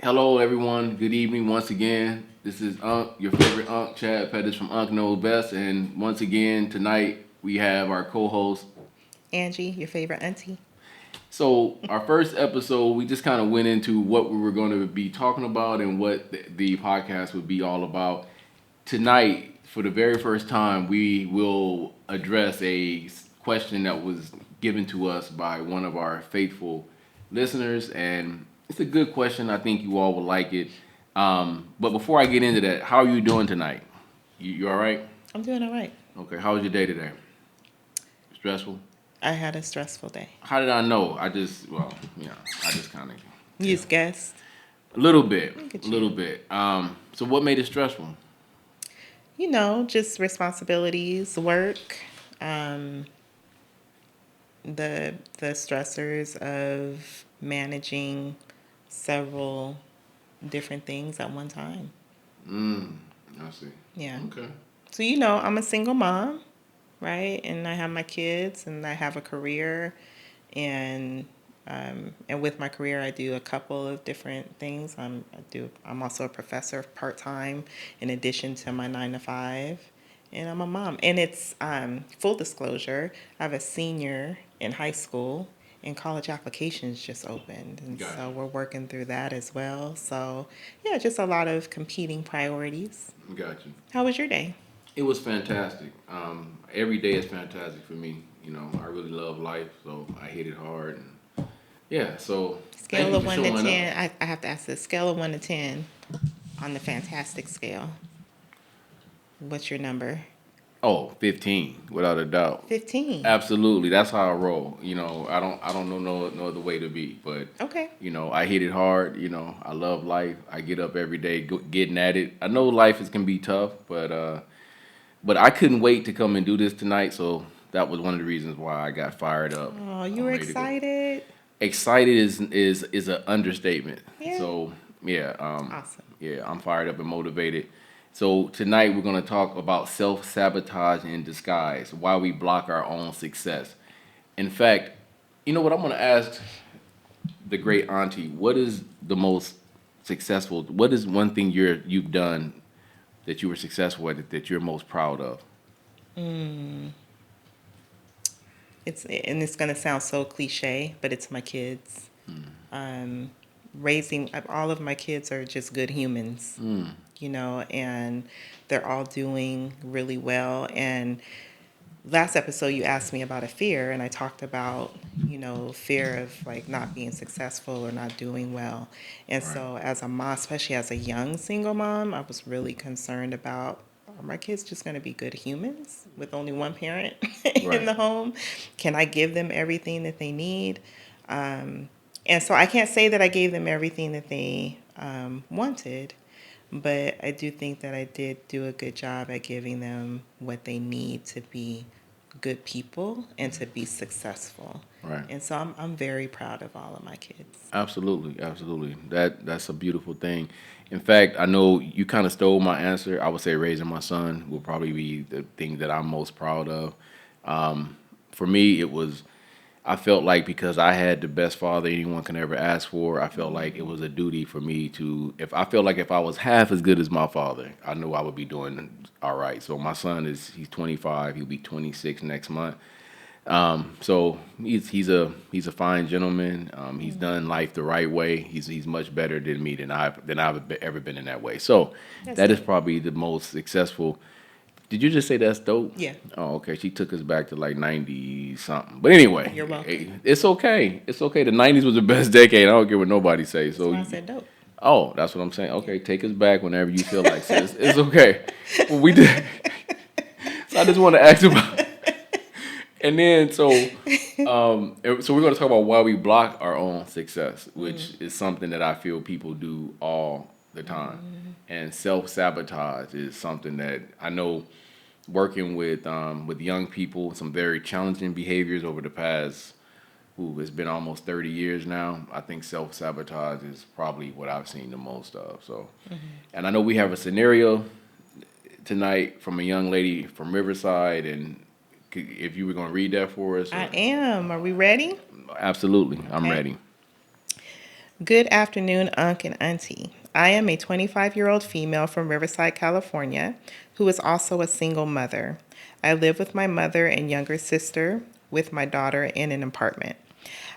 Hello, everyone. Good evening once again. This is Unc, your favorite Unc, Chad Pettis from Unc Knows Best. And once again, tonight we have our co host. Angie, your favorite auntie. So, our first episode, we just kind of went into what we were going to be talking about and what the podcast would be all about. Tonight, for the very first time, we will address a question that was given to us by one of our faithful listeners, and it's a good question. I think you all will like it. But before I get into that, how are you doing tonight? You all right? I'm doing all right. Okay. How was your day today? Stressful? I had a stressful day. How did I know? I just kind of, You yeah, just guessed. a little bit, Look a at little you. bit. So what made it stressful? Just responsibilities, work, um, the stressors of managing several different things at one time. Mm, I see. Yeah. Okay. So I'm a single mom, right? And I have my kids, and I have a career, and and with my career, I do a couple of different things. I'm also a professor part time, in addition to my 9 to 5, and I'm a mom. And it's full disclosure. I have a senior in high school, and college applications just opened, and Gotcha. so we're working through that as well. So yeah, just a lot of competing priorities. Gotcha. How was your day? It was fantastic. Every day is fantastic for me. I really love life, so I hit it hard. And yeah, so thank Scale you of for 1 to showing up. 10. I have to ask this. Scale of 1 to 10 on the fantastic scale. What's your number? Oh, 15, without a doubt. 15. Absolutely, that's how I roll. I don't know no other way to be. But Okay. I hit it hard. I love life. I get up every day getting at it. I know life can be tough, but I couldn't wait to come and do this tonight. So that was one of the reasons why I got fired up. Oh, you I'm were ready to go. excited? Excited is an understatement. Yeah. So yeah, Awesome. yeah, I'm fired up and motivated. So tonight we're gonna talk about self sabotage in disguise, why we block our own success. In fact, you know what I'm gonna ask the great auntie, what is the most successful? What is one thing you've done that you were successful at that you're most proud of? It's going to sound so cliche, but it's my kids. Um, Raising all of my kids are just good humans, and they're all doing really well. And last episode you asked me about a fear, and I talked about fear of like not being successful or not doing well. And Right, so as a mom, especially as a young single mom, I was really concerned about, are my kids just going to be good humans with only one parent in right, the home? Can I give them everything that they need? And so I can't say that I gave them everything that they wanted, but I do think that I did do a good job at giving them what they need to be good people and to be successful. right. And so I'm very proud of all of my kids. Absolutely, absolutely. That's a beautiful thing. In fact, I know you kind of stole my answer. I would say raising my son will probably be the thing that I'm most proud of. For me, it was I felt like because I had the best father anyone can ever ask for, I felt like it was a duty for me to if I felt like if I was half as good as my father, I knew I would be doing all right. So my son he's 25, he'll be 26 next month. So he's a fine gentleman. He's done life the right way. He's much better than me than I've ever been in that way. So That's that is dope. probably the most successful. Did you just say that's dope? Yeah, Oh, okay. She took us back to like 90 something. But anyway, you're welcome. it's okay. It's okay. The 90s was the best decade. I don't care what nobody says. That's So, why I said dope. oh, that's what I'm saying. Yeah. Okay, take us back whenever you feel like. So it's okay. Well, we did. So I just want to ask about. And then so we're going to talk about why we block our own success, which is something that I feel people do all the time. And self sabotage is something that I know working with young people, some very challenging behaviors over the past. Ooh, it's been almost 30 years now. I think self sabotage is probably what I've seen the most of. So, and I know we have a scenario tonight from a young lady from Riverside, and if you were going to read that for us, I or am. Are we ready? absolutely, I'm Okay. ready. Good afternoon, Unc and Auntie. I am a 25-year-old female from Riverside, California, who is also a single mother. I live with my mother and younger sister, with my daughter in an apartment.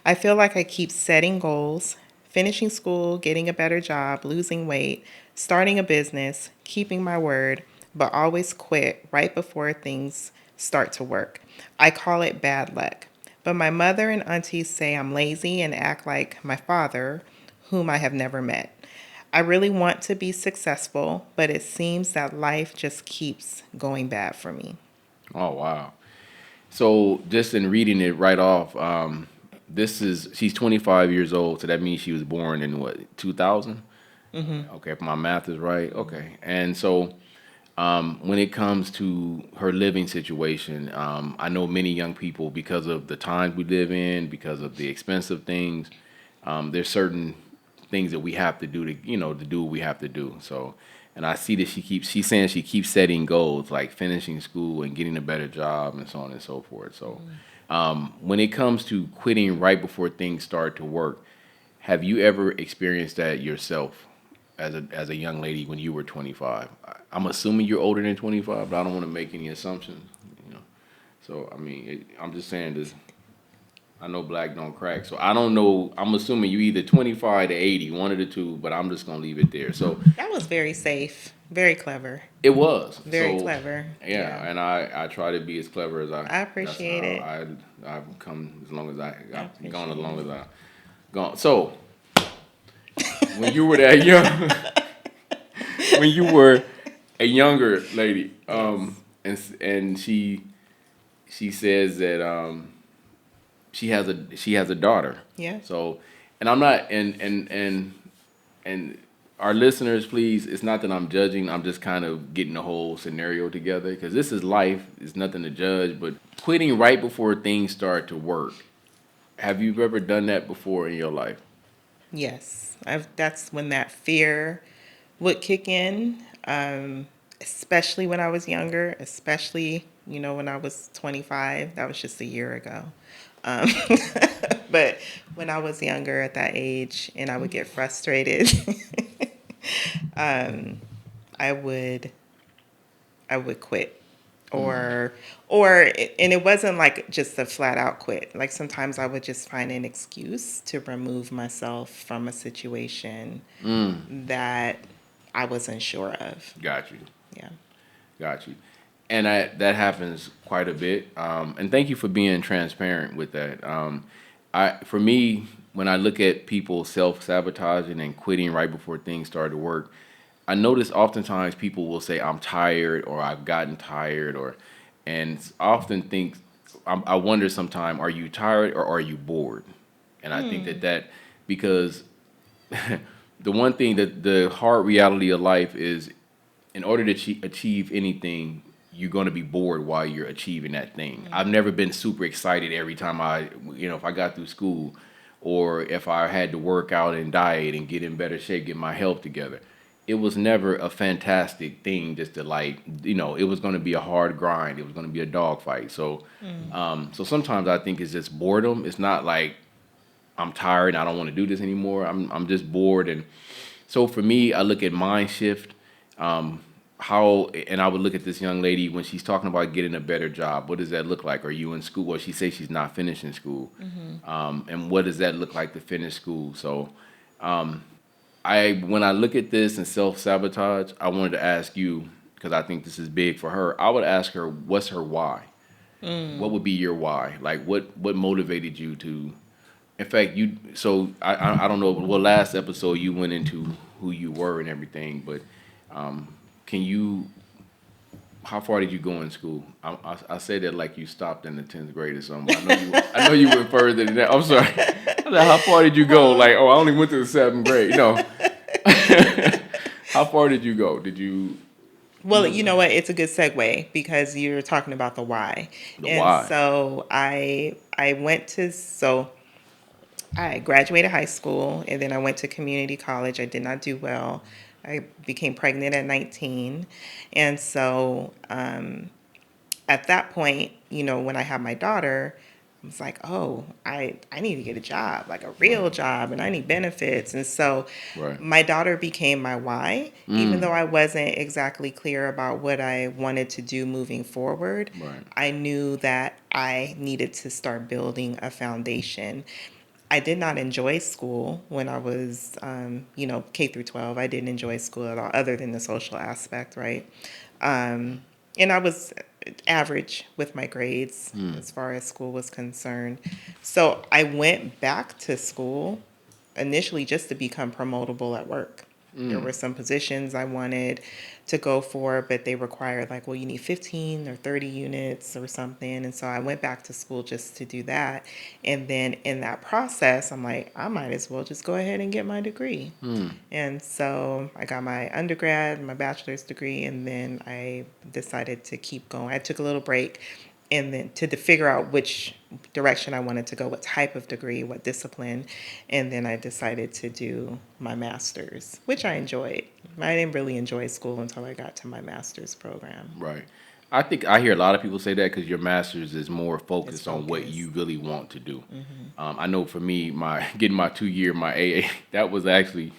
I feel like I keep setting goals, finishing school, getting a better job, losing weight, starting a business, keeping my word, but always quit right before things start to work. I call it bad luck. But my mother and aunties say I'm lazy and act like my father, whom I have never met. I really want to be successful, but it seems that life just keeps going bad for me. Oh wow. So just in reading it right off, this is she's 25 years old, so that means she was born in what 2000. Okay, if my math is right. Okay, and so when it comes to her living situation, I know many young people because of the times we live in, because of the expensive things. There's certain things that we have to do to to do what we have to do. So, and I see that she's saying she keeps setting goals like finishing school and getting a better job and so on and so forth. So, when it comes to quitting right before things start to work, have you ever experienced that yourself as a young lady when you were 25? I'm assuming you're older than 25, but I don't want to make any assumptions. You know, so I mean, I'm just saying this. I know black don't crack, so I don't know. I'm assuming you either 25 to 80, one of the two, but I'm just gonna leave it there. So That was very safe, very clever, it was. very So clever. yeah, Yeah, and I try to be as clever as I. I That's appreciate how it. I've come as long as I I've gone as appreciate long it. as I've gone. So when you were that young, when you were a younger lady, Yes. and she says that she has a daughter. Yeah. So, and I'm not and our listeners, please. It's not that I'm judging. I'm just kind of getting the whole scenario together because this is life. It's nothing to judge. But quitting right before things start to work. Have you ever done that before in your life? Yes. That's when that fear would kick in, especially when I was younger, especially, when I was 25. That was just a year ago. Um, but when I was younger at that age and I would get frustrated, I would I would quit. Or and it wasn't like just a flat out quit. Like sometimes I would just find an excuse to remove myself from a situation that I wasn't sure of. Got you. Yeah. Got you. And that happens quite a bit. And thank you for being transparent with that. For me, when I look at people self sabotaging and quitting right before things start to work, I notice oftentimes people will say, "I'm tired," or "I've gotten tired," and I often think, I wonder sometimes, are you tired or are you bored? And I think that because the one thing that the hard reality of life is in order to achieve anything, you're going to be bored while you're achieving that thing. I've never been super excited every time if I got through school or if I had to work out and diet and get in better shape, get my health together. It was never a fantastic thing just to it was going to be a hard grind. It was going to be a dogfight. So, so sometimes I think it's just boredom. It's not like I'm tired and I don't want to do this anymore. I'm just bored. And so for me, I look at mind shift. How and I would look at this young lady when she's talking about getting a better job. What does that look like? Are you in school? Well, she says she's not finishing school. And what does that look like to finish school? So I when I look at this and self sabotage, I wanted to ask you because I think this is big for her. I would ask her, what's her why? What would be your why? Like what motivated you to? In fact, you. So I don't know. Well, last episode you went into who you were and everything, but can you? How far did you go in school? I say that like you stopped in the 10th grade or something. But I know you went further than that. I'm sorry. I said, how far did you go? Like, oh, I only went to the 7th grade. No. How far did you go? Did you? Well, you know what? It's a good segue because you're talking about the why. The And why? so I graduated high school and then I went to community college. I did not do well. I became pregnant at 19. And so at that point, when I had my daughter, was like, oh, I need to get a job, like a real job, and I need benefits. And so Right. my daughter became my why, even though Mm. I wasn't exactly clear about what I wanted to do moving forward. Right. I knew that I needed to start building a foundation. I did not enjoy school when I was, K through 12. I didn't enjoy school at all, other than the social aspect, right? Um, and I was average with my grades Mm. as far as school was concerned. So I went back to school initially just to become promotable at work. There Mm. were some positions I wanted to go for, but they required like, well, you need 15 or 30 units or something. And so I went back to school just to do that. And then in that process, I'm like, I might as well just go ahead and get my degree. Mm. And so I got my undergrad, my bachelor's degree, and then I decided to keep going. I took a little break and then to figure out which direction I wanted to go, what type of degree, what discipline. And then I decided to do my master's, which I enjoyed. I didn't really enjoy school until I got to my master's program. Right. I think I hear a lot of people say that because your master's is more It's focused on what focused. you really want to do. I know for me, my getting my 2 year my AA that was actually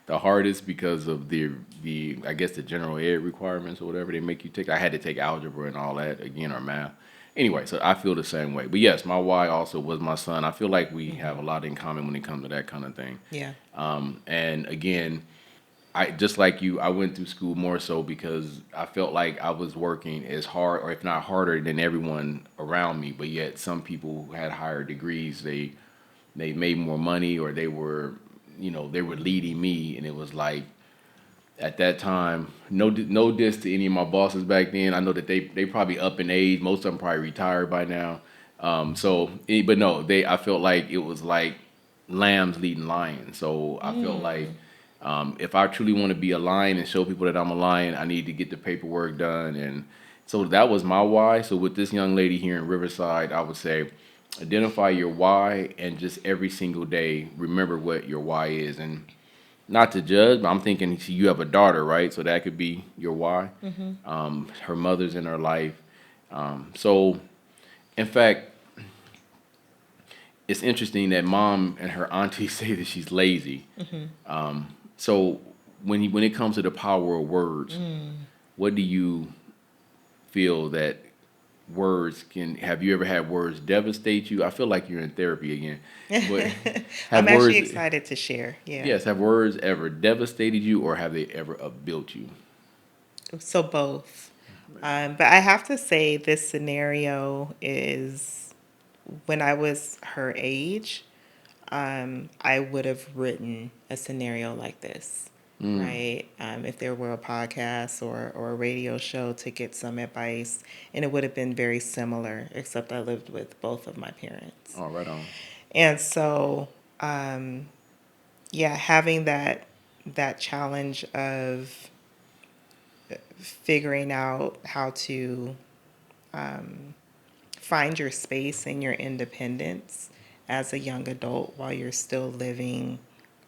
the hardest because of the I guess the general ed requirements or whatever they make you take. I had to take algebra and all that again or math. Anyway, so I feel the same way. But yes, my why also was my son. I feel like we have a lot in common when it comes to that kind of thing. Yeah. And again, I just like you, I went through school more so because I felt like I was working as hard, or if not harder, than everyone around me. But yet, some people who had higher degrees, they made more money, or they were, they were leading me, and it was like at that time, no diss to any of my bosses back then. I know that they probably up in age. Most of them probably retired by now. But no, I felt like it was like lambs leading lions. So I felt like if I truly want to be a lion and show people that I'm a lion, I need to get the paperwork done. And so that was my why. So with this young lady here in Riverside, I would say identify your why and just every single day remember what your why is. And not to judge, but I'm thinking you have a daughter, right? So that could be your why. Her mother's in her life. So, in fact, it's interesting that mom and her auntie say that she's lazy. So, when it comes to the power of words, what do you feel that words can? Have you ever had words devastate you? I feel like you're in therapy again, but I'm have actually words? excited to share. Yeah. Yes, have words ever devastated you, or have they ever upbuilt you? So both. But I have to say, this scenario is when I was her age, I would have written a scenario like this, Mm. right? If there were a podcast or a radio show to get some advice, and it would have been very similar, except I lived with both of my parents. Oh, right on. And so, yeah, having that challenge of figuring out how to find your space and your independence as a young adult while you're still living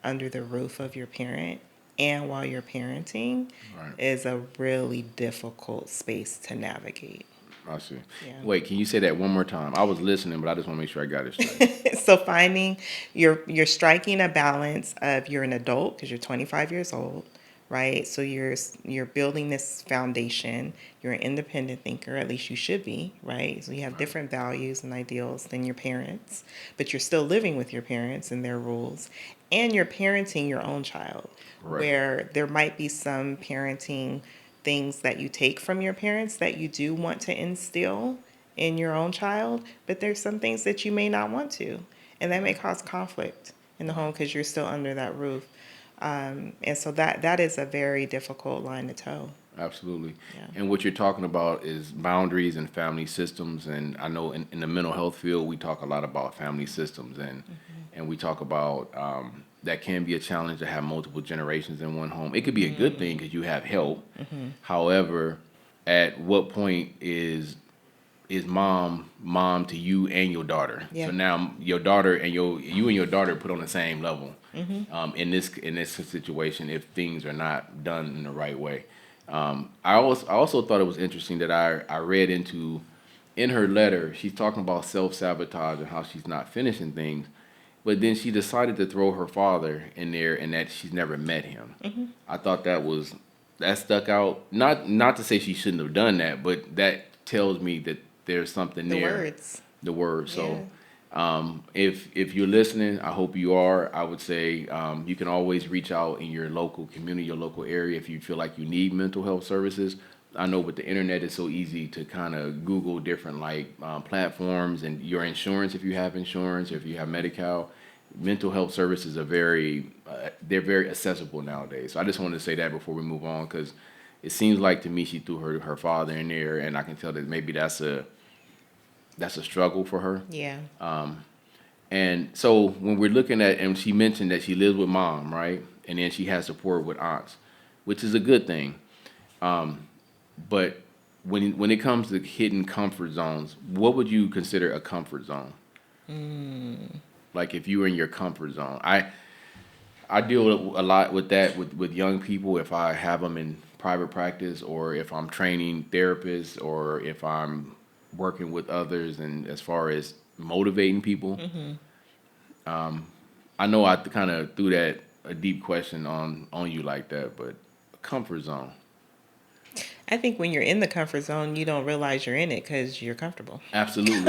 under the roof of your parent and while you're parenting Right. is a really difficult space to navigate. I see. Yeah. Wait, can you say that one more time? I was listening, but I just want to make sure I got it straight. So finding you're striking a balance of you're an adult because you're 25 years old, right? So you're building this foundation. You're an independent thinker, at least you should be, right? So you have Right. different values and ideals than your parents, but you're still living with your parents and their rules, and you're parenting your own child, Right. where there might be some parenting things that you take from your parents that you do want to instill in your own child, but there's some things that you may not want to, and that may cause conflict in the home because you're still under that roof. And so that is a very difficult line to toe. Absolutely. Yeah. And what you're talking about is boundaries and family systems. And I know in the mental health field, we talk a lot about family systems, and we talk about that can be a challenge to have multiple generations in one home. It could be a good thing because you have help. However, at what point is mom to you and your daughter? Yeah. So now your daughter and you and your daughter put on the same level in this situation if things are not done in the right way. I also thought it was interesting that I read into in her letter, she's talking about self sabotage and how she's not finishing things. But then she decided to throw her father in there, and that she's never met him. I thought that stuck out. Not to say she shouldn't have done that, but that tells me that there's something The there. words. The word. Yeah. So, if you're listening, I hope you are. I would say you can always reach out in your local community, your local area, if you feel like you need mental health services. I know with the internet, it's so easy to kind of Google different like platforms and your insurance if you have insurance, or if you have Medi-Cal. Mental health services are they're very accessible nowadays. So I just wanted to say that before we move on, because it seems like to me she threw her father in there, and I can tell that maybe that's a struggle for her. Yeah. And so when we're looking at, and she mentioned that she lives with mom, right? And then she has support with aunts, which is a good thing. But when it comes to hitting comfort zones, what would you consider a comfort zone? Like if you were in your comfort zone, I deal a lot with that with young people. If I have them in private practice, or if I'm training therapists, or if I'm working with others, and as far as motivating people, I know I kind of threw that a deep question on you like that, but comfort zone, I think when you're in the comfort zone, you don't realize you're in it because you're comfortable, absolutely.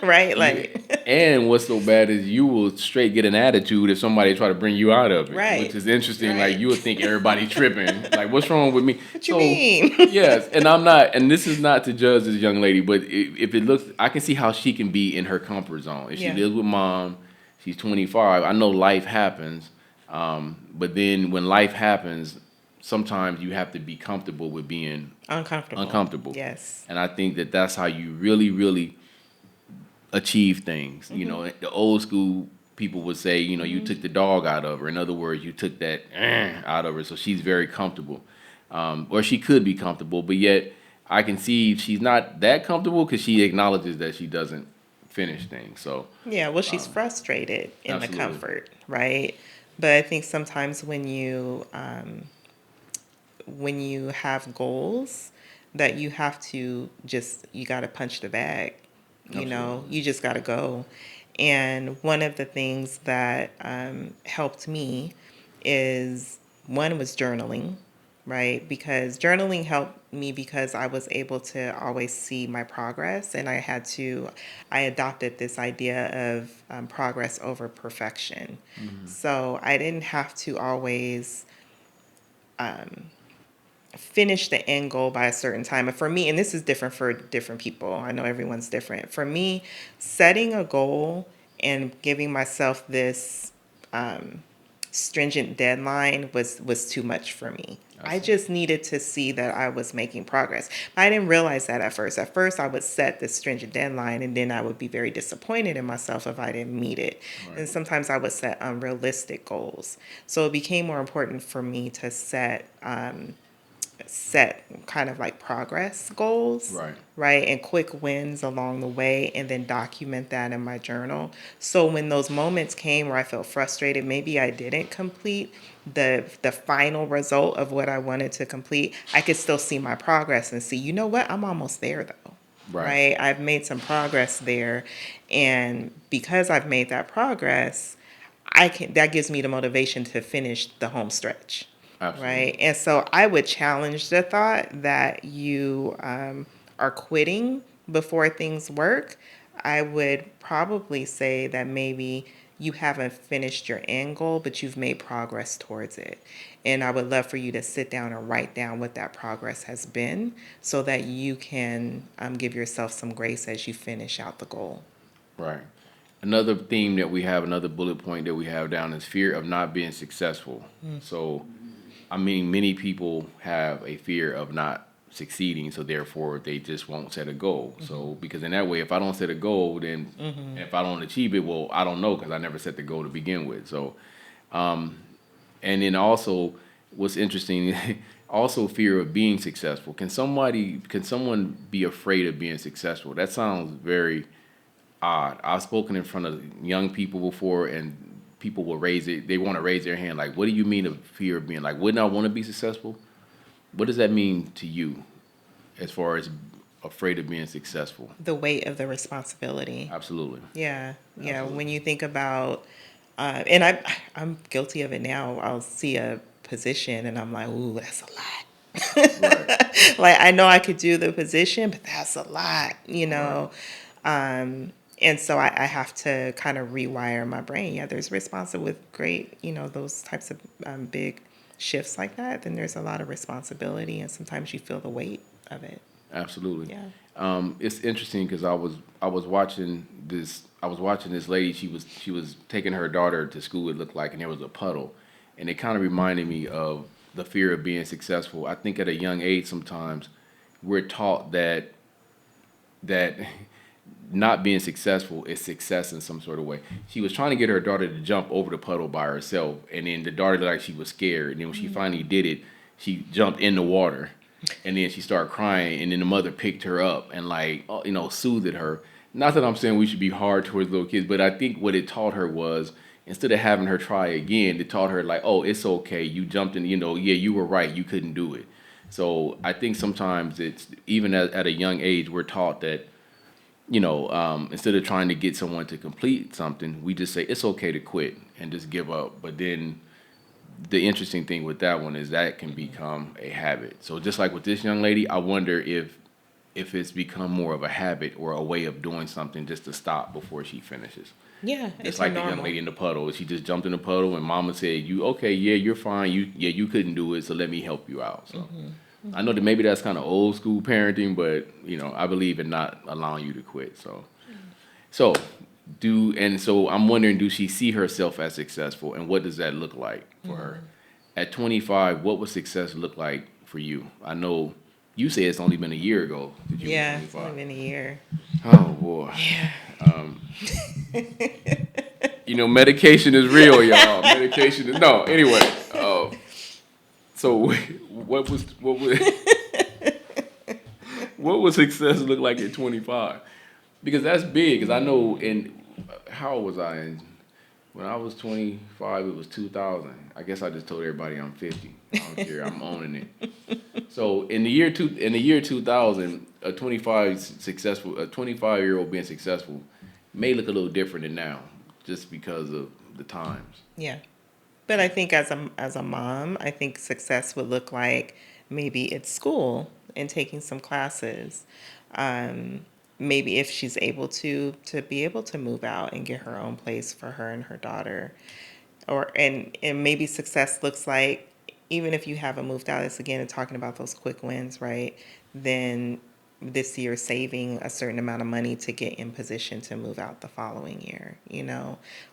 right? Yeah. Like, And what's so bad is you will straight get an attitude if somebody try to bring you out of it, which right, is interesting. Like right. you would think everybody tripping. Like what's wrong with me? What you So mean? yes, and I'm not. And this is not to judge this young lady, but if it looks, I can see how she can be in her comfort zone. If she Yeah. lives with mom, she's 25. I know life happens, but then when life happens, sometimes you have to be comfortable with being Uncomfortable. uncomfortable. Yes. And I think that that's how you really, really achieve things. You know, the old school people would say, you took the dog out of her. In other words, you took that out of her, so she's very comfortable, or she could be comfortable, but yet I can see she's not that comfortable because she acknowledges that she doesn't finish things. So Yeah, well, she's frustrated in the absolutely, comfort, right? But I think sometimes when you have goals, that you have to just you got to punch the bag. absolutely, You just got to go. And one of the things that helped me is one was journaling, right? Because journaling helped me because I was able to always see my progress, and I adopted this idea of progress over perfection. So I didn't have to always finish the end goal by a certain time. And for me, and this is different for different people, I know everyone's different. For me, setting a goal and giving myself this stringent deadline was too much for me. I I see. just needed to see that I was making progress. I didn't realize that at first. At first, I would set this stringent deadline, and then I would be very disappointed in myself if I didn't meet it. Right, And sometimes I would set unrealistic goals. So it became more important for me to set kind of like progress goals, right, right? And quick wins along the way, and then document that in my journal. So when those moments came where I felt frustrated, maybe I didn't complete the final result of what I wanted to complete, I could still see my progress and see, you know what, I'm almost there though. right, Right? I've made some progress there. And because I've made that progress, that gives me the motivation to finish the home stretch, absolutely, right? And so I would challenge the thought that you are quitting before things work. I would probably say that maybe you haven't finished your end goal, but you've made progress towards it. And I would love for you to sit down and write down what that progress has been so that you can give yourself some grace as you finish out the goal. right. Another theme that we have, another bullet point that we have down is fear of not being successful. So I mean, many people have a fear of not succeeding, so therefore they just won't set a goal. So because in that way, if I don't set a goal, then if I don't achieve it, well, I don't know because I never set the goal to begin with. So, and then also, what's interesting, also fear of being successful. Can someone be afraid of being successful? That sounds very odd. I've spoken in front of young people before, and people will raise it. They want to raise their hand. Like, what do you mean of fear of being like? Wouldn't I want to be successful? What does that mean to you, as far as afraid of being successful. The weight of the responsibility. Absolutely. Yeah, yeah. Absolutely. When you think about, and I'm guilty of it now. I'll see a position and I'm like, ooh, that's a Right. lot. Like I know I could do the position, but that's a lot, you Right. know. And so I have to kind of rewire my brain. Yeah, there's responsible with great, those types of big shifts like that. Then there's a lot of responsibility, and sometimes you feel the weight of it. Absolutely. Yeah. It's interesting because I was watching this lady. She was taking her daughter to school. It looked like, and there was a puddle, and it kind of reminded me of the fear of being successful. I think at a young age, sometimes we're taught that not being successful is success in some sort of way. She was trying to get her daughter to jump over the puddle by herself, and then the daughter looked like she was scared. And then when she finally did it, she jumped in the water, and then she started crying. And then the mother picked her up and soothed her. Not that I'm saying we should be hard towards little kids, but I think what it taught her was instead of having her try again, it taught her like, oh, it's okay. You jumped in. Yeah, you were right. You couldn't do it. So I think sometimes it's even at a young age we're taught that instead of trying to get someone to complete something, we just say it's okay to quit and just give up. But then the interesting thing with that one is that can become a habit. So just like with this young lady, I wonder if it's become more of a habit or a way of doing something just to stop before she finishes. Yeah, Just it's like a the young normal. lady in the puddle. She just jumped in the puddle and mama said, you okay, yeah, you're fine. You couldn't do it, so let me help you out. So I know that maybe that's kind of old school parenting, but I believe in not allowing you to quit. So so I'm wondering, do she see herself as successful, and what does that look like for her? At 25, what would success look like for you? I know you say it's only been a year ago that you were Yeah, it's only 25. been a year. Oh boy. Medication is real, y'all. Medication is no. Anyway, so what would success look like at 25? Because that's big. Because I know how old was I? When I was 25, it was 2000. I guess I just told everybody I'm 50. I don't care. I'm owning it. So in the year 2000, a 25-year-old being successful may look a little different than now, just because of the times. Yeah. But I think as a mom, I think success would look like maybe it's school and taking some classes. Um, Maybe if she's able to be able to move out and get her own place for her and her daughter. And maybe success looks like even if you haven't moved out, it's again talking about those quick wins, right? Then this year saving a certain amount of money to get in position to move out the following year,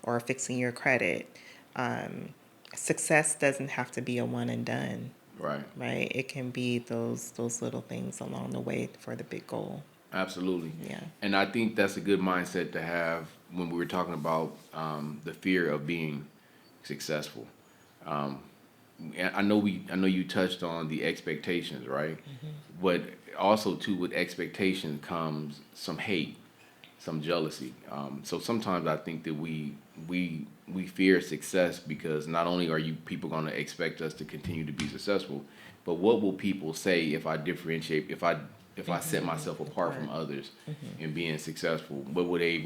or fixing your credit. Um, Success doesn't have to be a one and done, Right. right? It can be those little things along the way for the big goal. Absolutely. Yeah. And I think that's a good mindset to have when we were talking about the fear of being successful. Um, and I know you touched on the expectations, right? But also too, with expectation comes some hate, some jealousy. So sometimes I think that we fear success because not only are you people going to expect us to continue to be successful, but what will people say if I differentiate if I set myself apart from others in being successful? What would they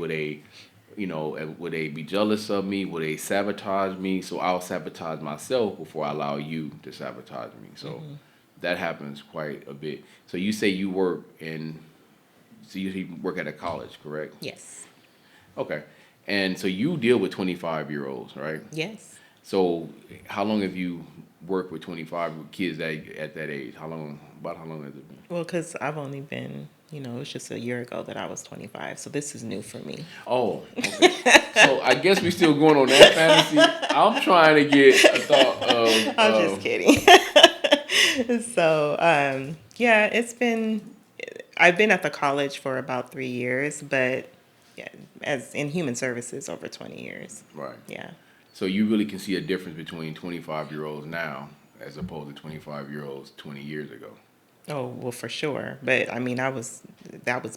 be jealous of me? Would they sabotage me? So I'll sabotage myself before I allow you to sabotage me. So that happens quite a bit. So you say you work at a college, correct? Yes. Okay. And so you deal with 25-year-olds, right? Yes. So how long have you worked with 25 kids at that age? How long has it been? Well, because I've only been, it was just a year ago that I was 25, so this is new for me. Oh, okay. So I guess we're still going on that fantasy. I'm trying to get a thought of. I'm just kidding. So, yeah, I've been at the college for about 3 years, but yeah, as in human services over 20 years. Right. Yeah. So you really can see a difference between 25-year-olds now as opposed to 25-year-olds 20 years ago. Oh, well, for sure. But I mean, that was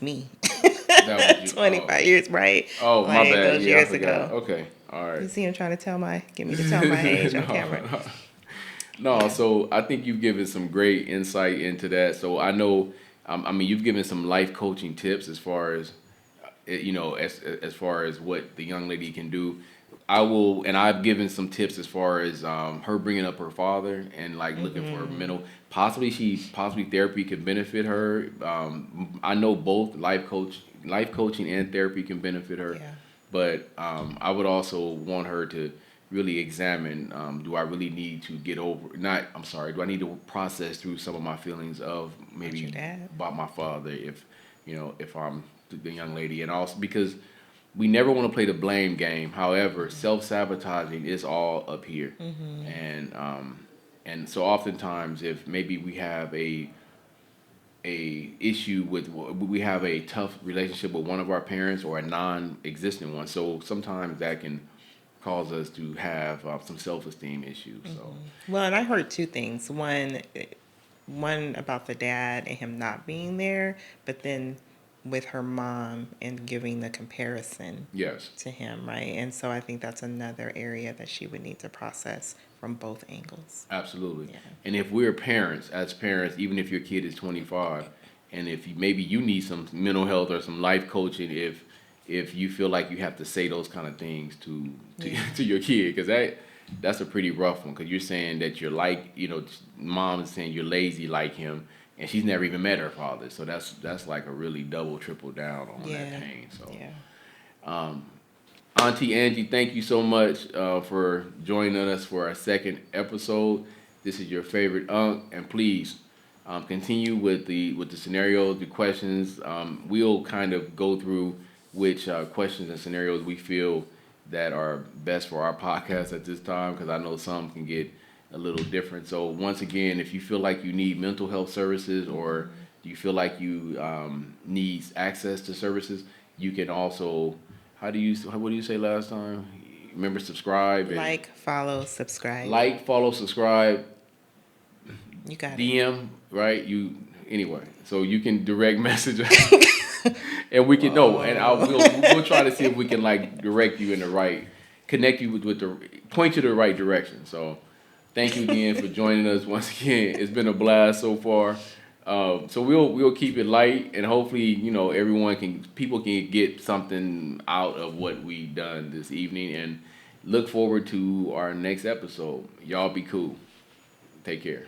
me. That was you. 25 years, right? Oh, my Like bad. those Yeah, I years forgot. ago. Okay. All right. You see him trying to get me to tell my age on No, camera. no. Yeah. So I think you've given some great insight into that. So I know I mean, you've given some life coaching tips as far as as far as what the young lady can do. I will, and I've given some tips as far as her bringing up her father and like looking for mental. Possibly therapy could benefit her. I know both life coaching and therapy can benefit her, Yeah. but I would also want her to really examine: do I really need to get over? Not, I'm sorry. Do I need to process through some of my feelings of About your maybe dad. about my father if I'm the young lady, and also because we never want to play the blame game. However, self sabotaging is all up here, and so oftentimes if maybe we have a issue with we have a tough relationship with one of our parents or a non-existent one, so sometimes that can cause us to have some self-esteem issues. So Well, and I heard two things. One about the dad and him not being there, but then with her mom and giving the comparison yes. to him, right? And so I think that's another area that she would need to process from both angles. Absolutely. Yeah. And if we're parents, as parents, even if your kid is 25, and if maybe you need some mental health or some life coaching, if you feel like you have to say those kind of things to, Yeah. to your kid, because that's a pretty rough one. Because you're saying that you're like, mom is saying you're lazy like him, and she's never even met her father. So that's like a really double, triple down on that Yeah. pain. So. Yeah. Auntie Angie, thank you so much for joining us for our second episode. This is your favorite Unc, and please continue with the scenarios, the questions. We'll kind of go through which questions and scenarios we feel that are best for our podcast at this time, because I know some can get a little different. So once again, if you feel like you need mental health services or you feel like you need access to services, you can also what do you say last time? Remember, subscribe and Like, follow, subscribe. follow, subscribe, You got it. DM, right? You anyway, so you can direct message us, and we can no, and we'll try to see if we can like direct you in the right, connect you with the point you the right direction. So, thank you again for joining us once again. It's been a blast so far. So we'll keep it light, and hopefully people can get something out of what we've done this evening, and look forward to our next episode. Y'all be cool. Take care.